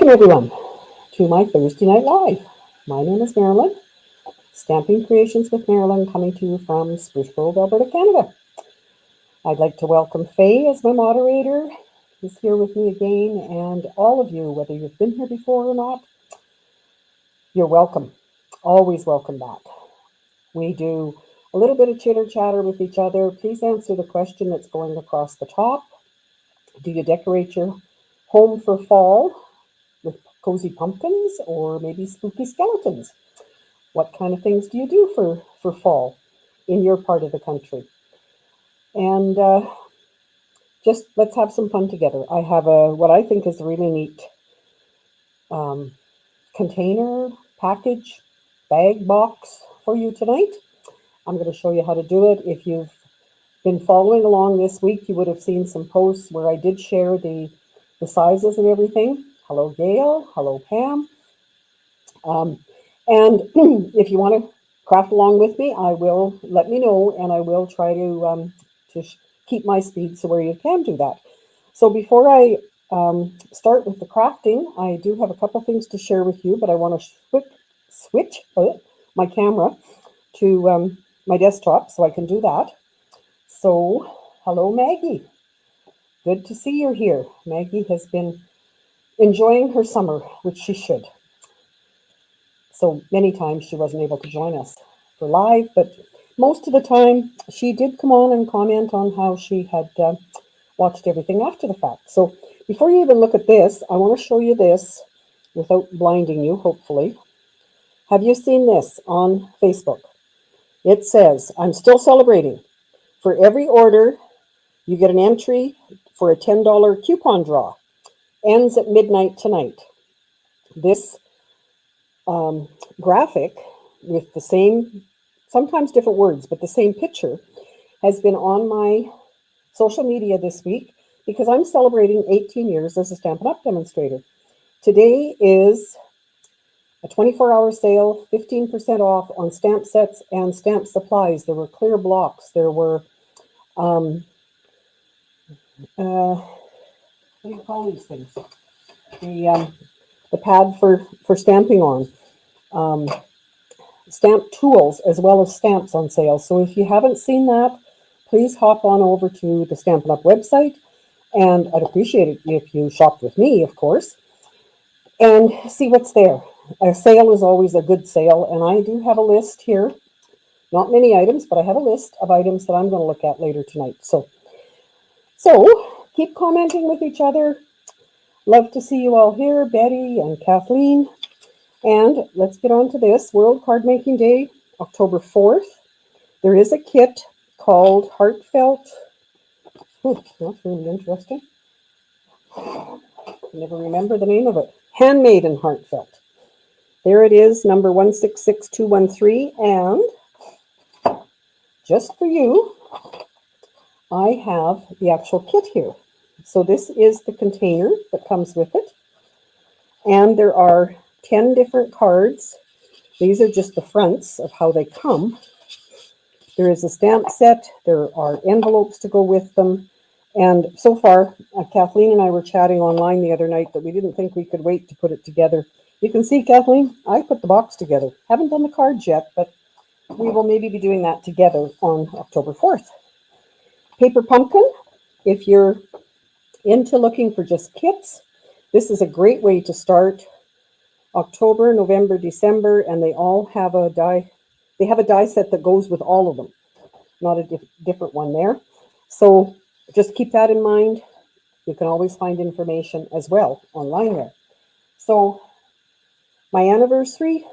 Welcome everyone to my Thursday Night Live. My name is Marilyn, Stamping Creations with Marilyn, coming to you from Spruce Grove, Alberta, Canada. I'd like to welcome Faye as my moderator. She's here with me again, and all of you, whether you've been here before or not, you're welcome. Always welcome back. We do a little bit of chitter chatter with each other. Please answer the question that's going across the top. Do you decorate your home for fall with cozy pumpkins or maybe spooky skeletons? What kind of things do you do for fall in your part of the country? And just let's have some fun together. I have what I think is a really neat container, package, bag, box for you tonight. I'm going to show you how to do it. If you've been following along this week, you would have seen some posts where I did share the sizes and everything. Hello, Gail. Hello, Pam. And if you want to craft along with me, let me know, and I will try to keep my speed so where you can do that. So before I start with the crafting, I do have a couple things to share with you, but I want to switch my camera to my desktop so I can do that. So, hello, Maggie. Good to see you here. Maggie has been enjoying her summer, which she should. So many times she wasn't able to join us for live, but most of the time she did come on and comment on how she had watched everything after the fact. So before you even look at this, I want to show you this without blinding you, hopefully. Have you seen this on Facebook? It says, I'm still celebrating. For every order, you get an entry for a $10 coupon draw. Ends at midnight tonight. This graphic with the same, sometimes different words, but the same picture has been on my social media this week because I'm celebrating 18 years as a Stampin' Up! Demonstrator. Today is a 24-hour sale, 15% off on stamp sets and stamp supplies. There were clear blocks. There were, what do you call these things? The pad for stamping on. Stamp tools as well as stamps on sale. So if you haven't seen that, please hop on over to the Stampin' Up! Website. And I'd appreciate it if you shopped with me, of course, and see what's there. A sale is always a good sale, and I do have a list here. Not many items, but I have a list of items that I'm going to look at later tonight. So keep commenting with each other. Love to see you all here, Betty and Kathleen. And let's get on to this. World Card Making Day, October 4th. There is a kit called Heartfelt. Oh, that's really interesting. I never remember the name of it. Handmade and Heartfelt. There it is, number 166213. And just for you, I have the actual kit here. So this is the container that comes with it. And there are 10 different cards. These are just the fronts of how they come. There is a stamp set. There are envelopes to go with them. And so far, Kathleen and I were chatting online the other night that we didn't think we could wait to put it together. You can see, Kathleen, I put the box together. Haven't done the cards yet, but we will maybe be doing that together on October 4th. Paper pumpkin, if you're into looking for just kits, this is a great way to start. October, November, December, and they all have a die. They have a die set that goes with all of them, not a different one there. So just keep that in mind. You can always find information as well online there. So my anniversary,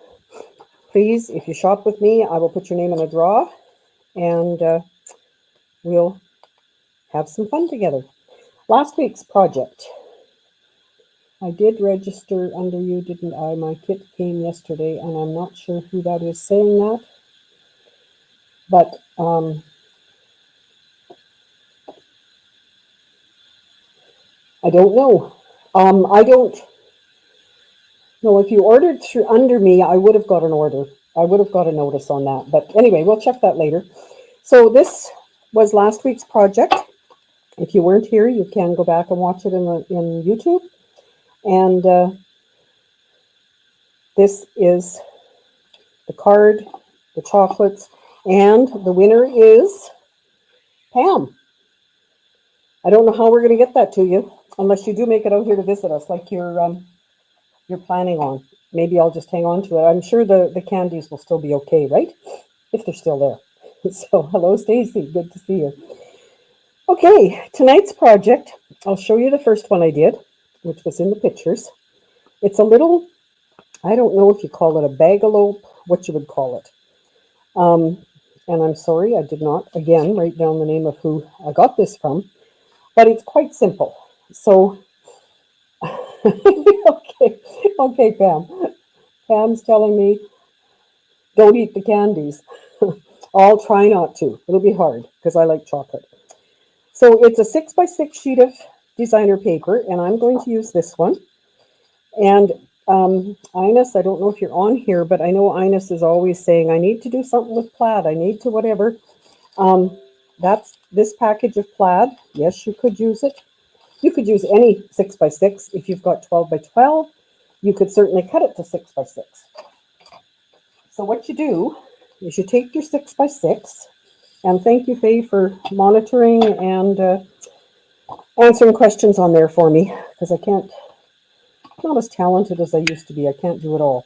please, if you shop with me, I will put your name in a draw, and we'll have some fun together. Last week's project. I did register under you, didn't I? My kit came yesterday, and I'm not sure who that is saying that. But I don't know. I don't know. If you ordered through under me, I would have got an order. I would have got a notice on that. But anyway, we'll check that later. So this was last week's project. If you weren't here, you can go back and watch it in YouTube. And This is the card, the chocolates, and the winner is Pam. I don't know how we're going to get that to you, unless you do make it out here to visit us, like you're planning on. Maybe I'll just hang on to it. I'm sure the candies will still be okay, right? If they're still there. So, hello, Stacy. Good to see you. Okay, tonight's project, I'll show you the first one I did, which was in the pictures. It's a little, I don't know if you call it a bagalope, what you would call it. And I'm sorry, I did not, again, write down the name of who I got this from, but it's quite simple. So, okay, Pam. Pam's telling me, don't eat the candies. I'll try not to. It'll be hard because I like chocolate. So it's a 6x6 sheet of designer paper, and I'm going to use this one. And Ines, I don't know if you're on here, but I know Ines is always saying, I need to do something with plaid. I need to whatever. That's this package of plaid. Yes, you could use it. You could use any 6x6. If you've got 12x12, you could certainly cut it to 6x6. So what you do is you take your 6x6, and thank you, Faye, for monitoring and answering questions on there for me, because I'm not as talented as I used to be. I can't do it all.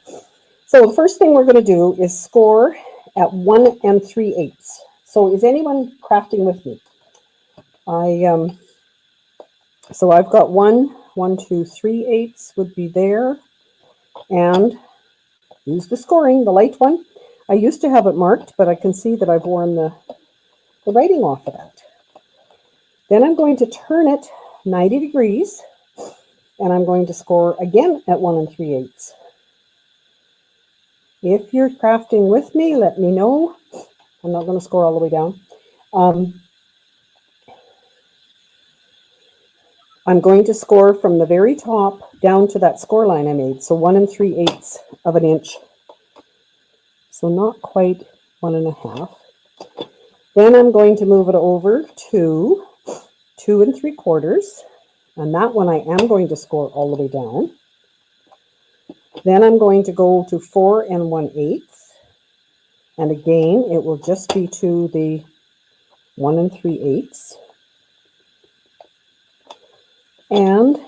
So the first thing we're going to do is score at 1 3/8. So is anyone crafting with me? So I've got 1, 2, 3/8 would be there, and use the scoring, the light one. I used to have it marked, but I can see that I've worn the writing off of that. Then I'm going to turn it 90 degrees, and I'm going to score again at 1 3/8. If you're crafting with me, let me know. I'm not going to score all the way down. I'm going to score from the very top down to that score line I made, so 1 3/8 of an inch. So not quite 1 1/2. Then I'm going to move it over to 2 3/4, and that one I am going to score all the way down. Then I'm going to go to 4 1/8, and again it will just be to the 1 3/8. And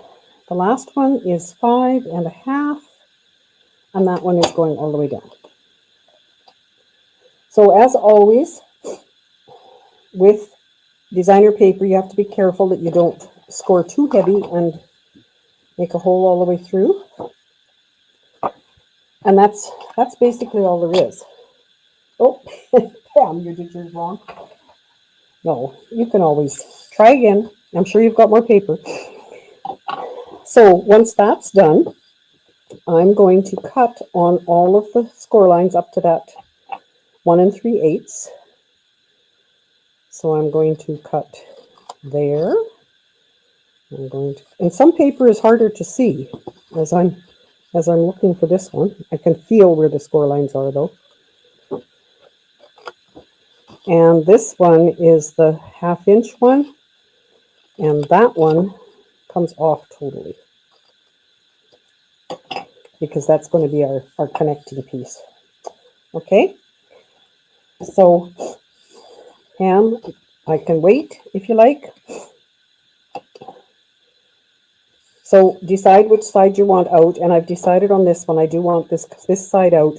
the last one is 5 1/2, and that one is going all the way down. So as always, with designer paper, you have to be careful that you don't score too heavy and make a hole all the way through. And that's basically all there is. Oh, Pam, you did yours wrong. No, you can always try again. I'm sure you've got more paper. So once that's done, I'm going to cut on all of the score lines up to that 1 3/8. So I'm going to cut there. I'm going to, and some paper is harder to see as I'm looking for this one. I can feel where the score lines are though. And this one is the 1/2 inch one, and that one comes off totally, because that's going to be our connecting piece. Okay, so Pam, I can wait if you like. So decide which side you want out, and I've decided on this one. I do want this side out,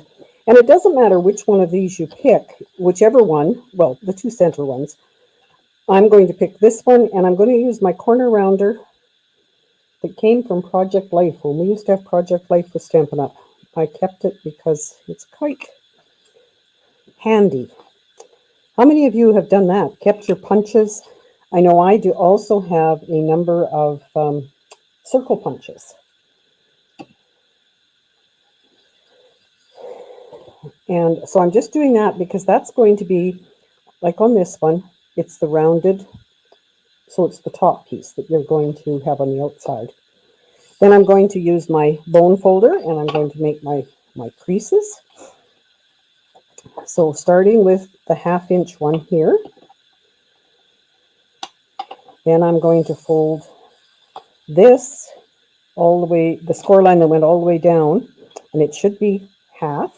and it doesn't matter which one of these you pick, whichever one, well, the 2 center ones. I'm going to pick this one, and I'm going to use my corner rounder that came from Project Life. When we used to have Project Life with Stampin' Up, I kept it because it's quite handy. How many of you have done that? Kept your punches? I know I do also have a number of circle punches. And so I'm just doing that because that's going to be, like on this one, it's the rounded, so it's the top piece that you're going to have on the outside. Then I'm going to use my bone folder, and I'm going to make my creases. So starting with the 1/2 inch one here, then I'm going to fold this all the way, the score line that went all the way down, and it should be half.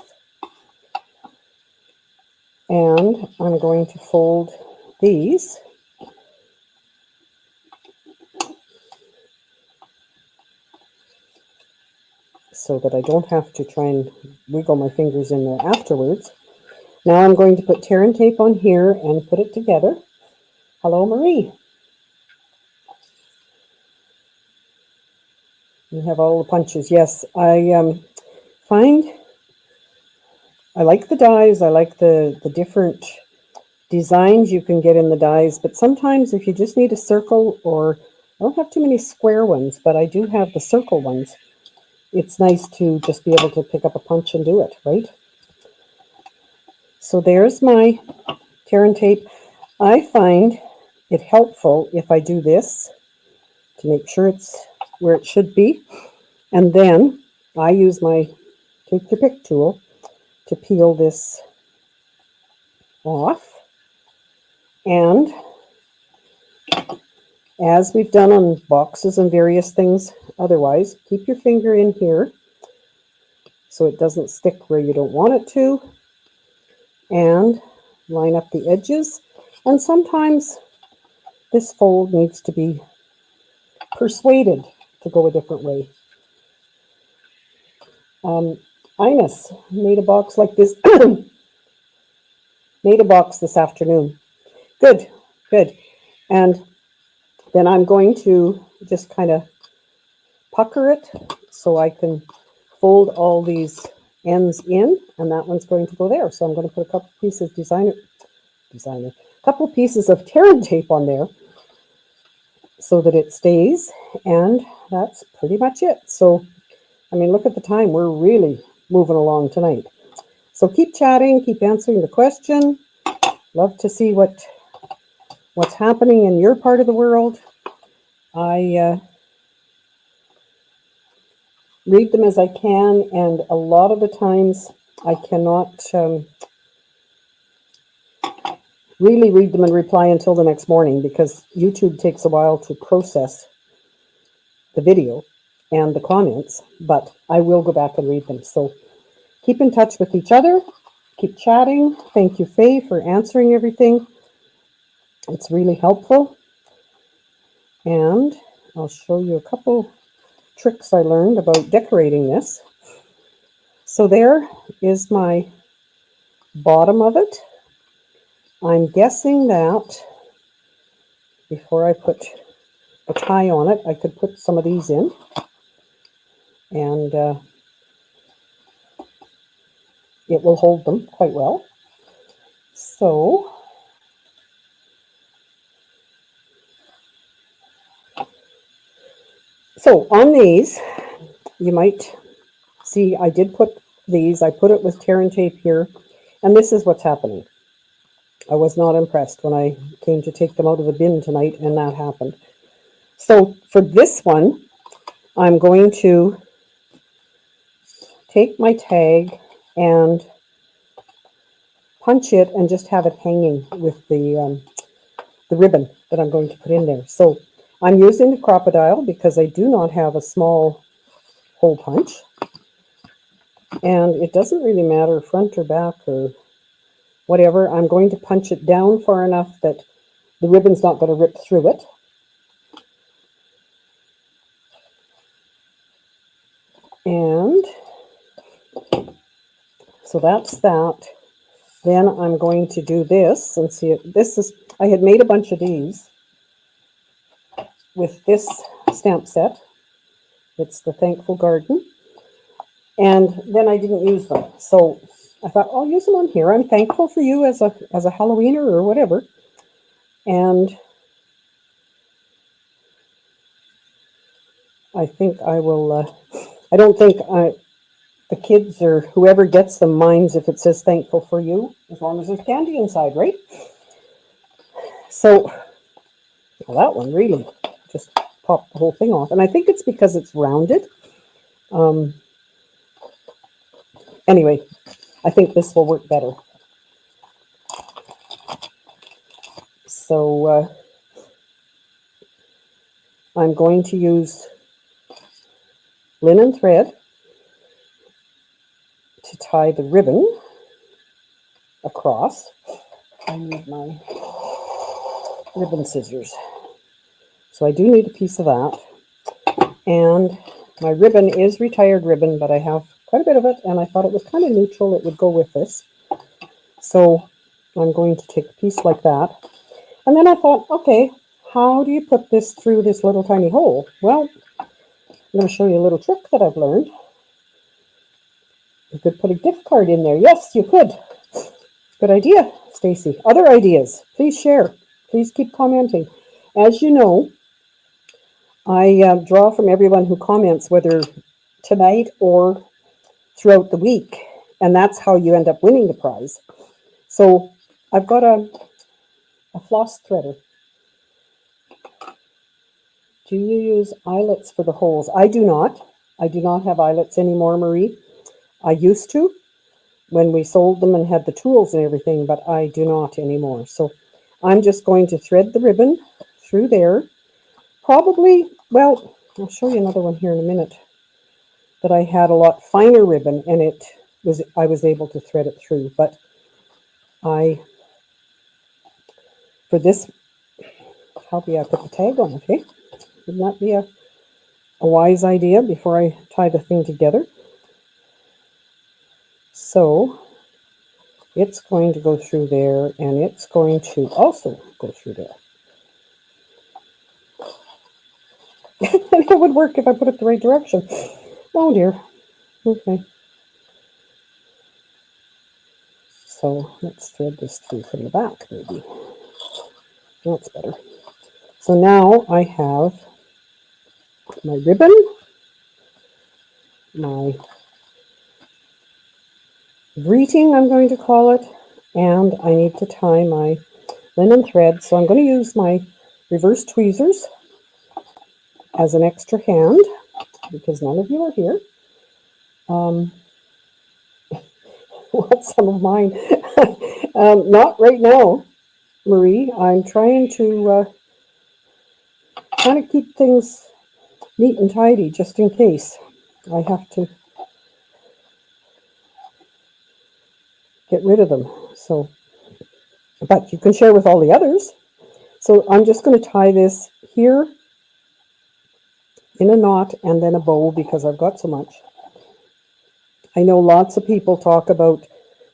And I'm going to fold these so that I don't have to try and wiggle my fingers in there afterwards. Now I'm going to put tear and tape on here and put it together. Hello, Marie. You have all the punches. Yes, I find I like the dies. I like the different designs you can get in the dies, but sometimes if you just need a circle, or I don't have too many square ones, but I do have the circle ones, it's nice to just be able to pick up a punch and do it, right? So there's my tear and tape. I find it helpful if I do this to make sure it's where it should be. And then I use my take your pick tool to peel this off. And as we've done on boxes and various things otherwise, keep your finger in here so it doesn't stick where you don't want it to. And line up the edges. And sometimes this fold needs to be persuaded to go a different way. Ines made a box like this. Made a box this afternoon. Good, good. And then I'm going to just kind of pucker it so I can fold all these ends in, and that one's going to go there. So I'm going to put a couple pieces couple pieces of tear and tape on there so that it stays, and that's pretty much it. So, I mean, look at the time. We're really moving along tonight. So keep chatting, keep answering the question. Love to see what's happening in your part of the world. I read them as I can, and a lot of the times I cannot really read them and reply until the next morning because YouTube takes a while to process the video and the comments, but I will go back and read them. So keep in touch with each other, keep chatting. Thank you, Faye, for answering everything. It's really helpful. And I'll show you a couple tricks I learned about decorating this. So there is my bottom of it. I'm guessing that before I put a tie on it, I could put some of these in. And it will hold them quite well. So on these, you might see I did put these, I put it with tear and tape here, and this is what's happening. I was not impressed when I came to take them out of the bin tonight and that happened. So for this one, I'm going to take my tag and punch it and just have it hanging with the ribbon that I'm going to put in there. So I'm using the crocodile because I do not have a small hole punch. And it doesn't really matter front or back or whatever. I'm going to punch it down far enough that the ribbon's not going to rip through it. And so that's that. Then I'm going to do this and see it. This is, I had made a bunch of these with this stamp set. It's the Thankful Garden. And then I didn't use them. So I thought, I'll use them on here. I'm thankful for you as a Halloweener or whatever. And I think I will, I don't think the kids or whoever gets them minds if it says thankful for you, as long as there's candy inside, right? So, well, that one really just popped the whole thing off. And I think it's because it's rounded. Anyway, I think this will work better. So I'm going to use linen thread to tie the ribbon across, I need my ribbon scissors. So I do need a piece of that. And my ribbon is retired ribbon, but I have quite a bit of it, and I thought it was kind of neutral. It would go with this. So I'm going to take a piece like that. And then I thought, okay, how do you put this through this little tiny hole? Well, I'm going to show you a little trick that I've learned. You could put a gift card in there. Yes, you could. Good idea, Stacy. Other ideas, please share. Please keep commenting. As you know, I draw from everyone who comments, whether tonight or throughout the week, and that's how you end up winning the prize. So I've got a floss threader. Do you use eyelets for the holes? I do not. I do not have eyelets anymore, Marie. I used to when we sold them and had the tools and everything, but I do not anymore. So I'm just going to thread the ribbon through there. Probably, well, I'll show you another one here in a minute, that I had a lot finer ribbon and I was able to thread it through. But for this, probably I put the tag on it, hey? Wouldn't that be a wise idea before I tie the thing together? So it's going to go through there, and it's going to also go through there. It would work if I put it the right direction. Oh dear. Okay. So let's thread this through from the back, maybe. That's better. So now I have my ribbon, my greeting, I'm going to call it, and I need to tie my linen thread. So I'm going to use my reverse tweezers as an extra hand, because none of you are here. What's some of mine? Not right now, Marie. I'm trying to kind of keep things neat and tidy, just in case I have to get rid of them. So, but you can share with all the others. So I'm just going to tie this here in a knot and then a bow, because I've got so much. I know lots of people talk about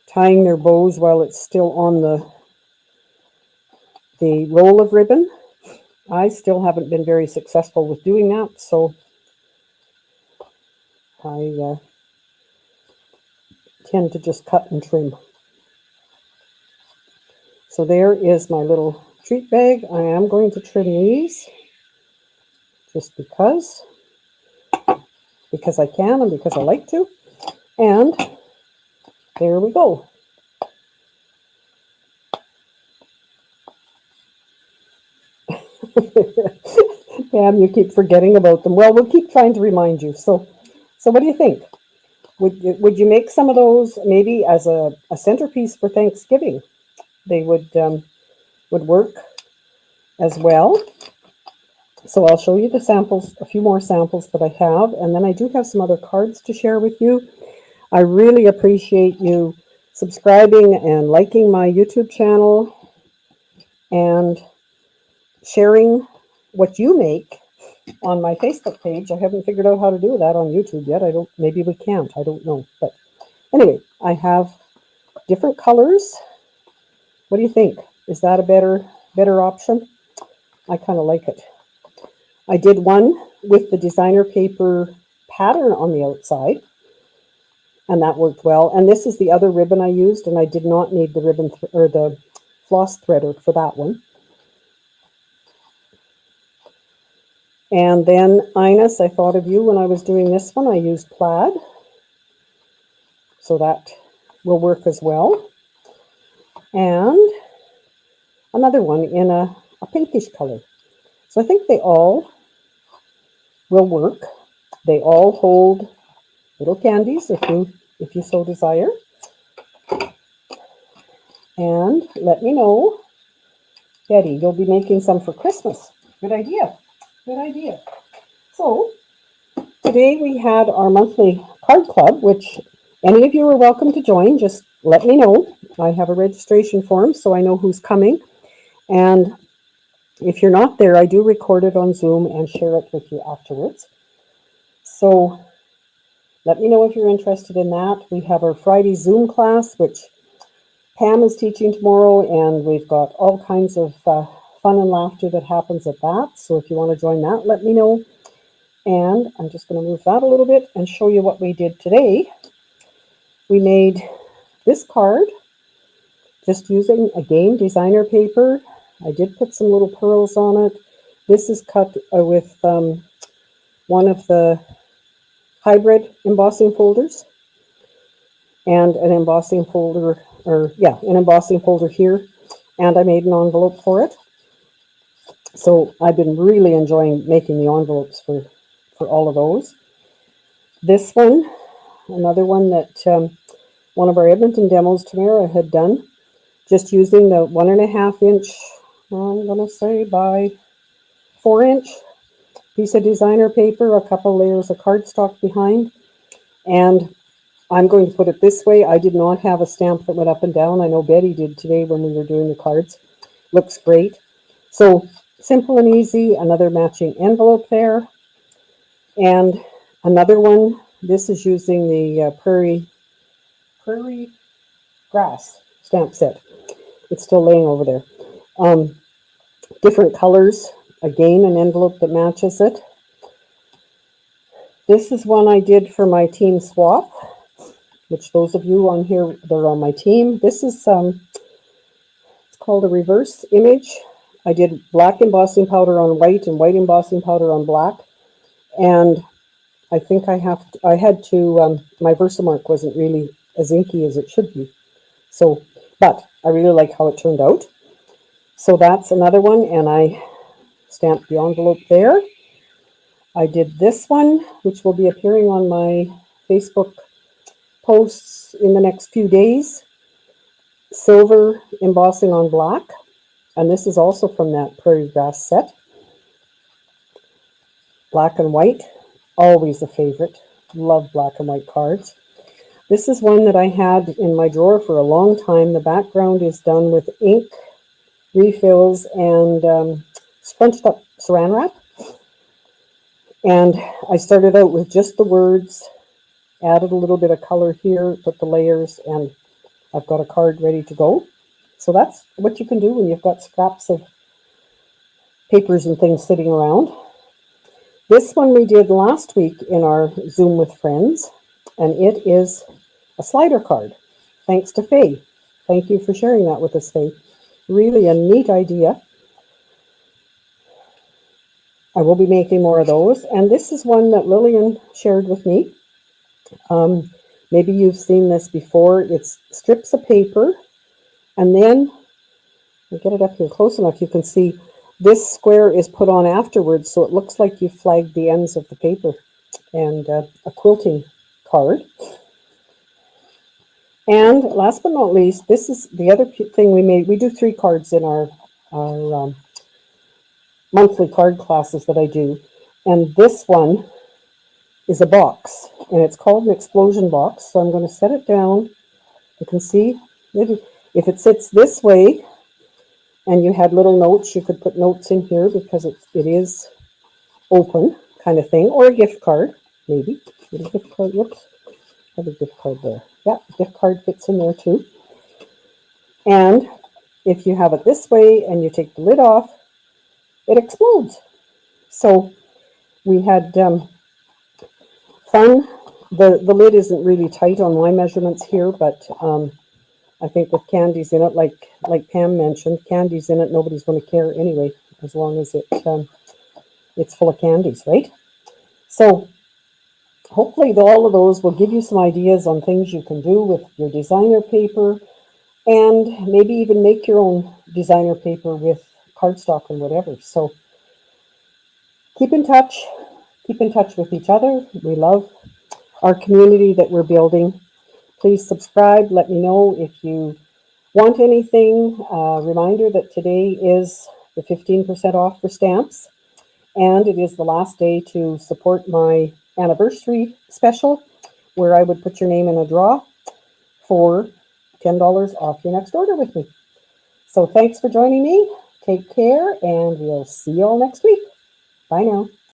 tying their bows while it's still on the roll of ribbon. I still haven't been very successful with doing that, so I tend to just cut and trim. So there is my little treat bag. I am going to trim these just because I can and because I like to. And there we go. Pam, you keep forgetting about them. Well, we'll keep trying to remind you. So what do you think? Would you make some of those maybe as a centerpiece for Thanksgiving? They would work as well. So I'll show you the samples, a few more samples that I have, and then I do have some other cards to share with you. I really appreciate you subscribing and liking my YouTube channel and sharing what you make on my Facebook page. I haven't figured out how to do that on YouTube yet. Maybe we can't. I don't know. But anyway, I have different colors. What do you think? Is that a better option? I kind of like it. I did one with the designer paper pattern on the outside, and that worked well. And this is the other ribbon I used, and I did not need the ribbon or the floss threader for that one. And then, Ines, I thought of you when I was doing this one. I used plaid, so that will work as well. And another one in a pinkish color. So I think they all will work. They all hold little candies if you so desire. And let me know, Betty, you'll be making some for Christmas. Good idea. Good idea. So today we had our monthly card club, which Any of you are welcome to join. Just let me know. I have a registration form so I know who's coming. And if you're not there, I do record it on Zoom and share it with you afterwards. So let me know if you're interested in that. We have our Friday Zoom class, which Pam is teaching tomorrow, and we've got all kinds of fun and laughter that happens at that. So if you want to join that, let me know. And I'm just going to move that a little bit and show you what we did today. We made this card just using, again, designer paper. I did put some little pearls on it. This is cut with one of the hybrid embossing folders and an embossing folder, an embossing folder here. And I made an envelope for it. So I've been really enjoying making the envelopes for all of those. This one, another one that one of our Edmonton demos, Tamara, had done, just using the 1.5 inch, I'm going to say by 4 inch piece of designer paper, a couple layers of cardstock behind. And I'm going to put it this way. I did not have a stamp that went up and down. I know Betty did today when we were doing the cards. Looks great. So simple and easy. Another matching envelope there. And another one. This is using the prairie grass stamp set. It's still laying over there. Different colors. Again, an envelope that matches it. This is one I did for my team swap, which those of you on here, they're on my team. This is it's called a reverse image. I did black embossing powder on white and white embossing powder on black. And I think I had to, my Versamark wasn't really as inky as it should be. So, but I really like how it turned out. So that's another one, and I stamped the envelope there. I did this one, which will be appearing on my Facebook posts in the next few days. Silver embossing on black. And this is also from that prairie grass set. Black and white, always a favorite. Love black and white cards. This is one that I had in my drawer for a long time. The background is done with ink refills and scrunched up saran wrap. And I started out with just the words, added a little bit of color here, put the layers, and I've got a card ready to go. So that's what you can do when you've got scraps of papers and things sitting around. This one we did last week in our Zoom with Friends, and it is a slider card, thanks to Faye. Thank you for sharing that with us, Faye. Really a neat idea. I will be making more of those. And this is one that Lillian shared with me. Maybe you've seen this before. It's strips of paper. And then, I'll get it up here close enough, you can see this square is put on afterwards. So it looks like you flagged the ends of the paper. And a quilting card. And last but not least, this is the other thing we made. We do 3 cards in our monthly card classes that I do. And this one is a box, and it's called an explosion box. So I'm going to set it down. You can see if it sits this way and you had little notes, you could put notes in here because it is open kind of thing, or a gift card, maybe. A gift card, whoops, I have a gift card there. Yeah, gift card fits in there too. And if you have it this way and you take the lid off, it explodes. So we had fun. The lid isn't really tight on my measurements here, but I think with candies in it, like Pam mentioned, candies in it, nobody's going to care anyway, as long as it's full of candies, right? So hopefully all of those will give you some ideas on things you can do with your designer paper, and maybe even make your own designer paper with cardstock and whatever. So keep in touch with each other. We love our community that we're building. Please subscribe. Let me know if you want anything. Reminder that today is the 15% off for stamps, and it is the last day to support my anniversary special, where I would put your name in a draw for $10 off your next order with me. So thanks for joining me. Take care, and we'll see you all next week. Bye now.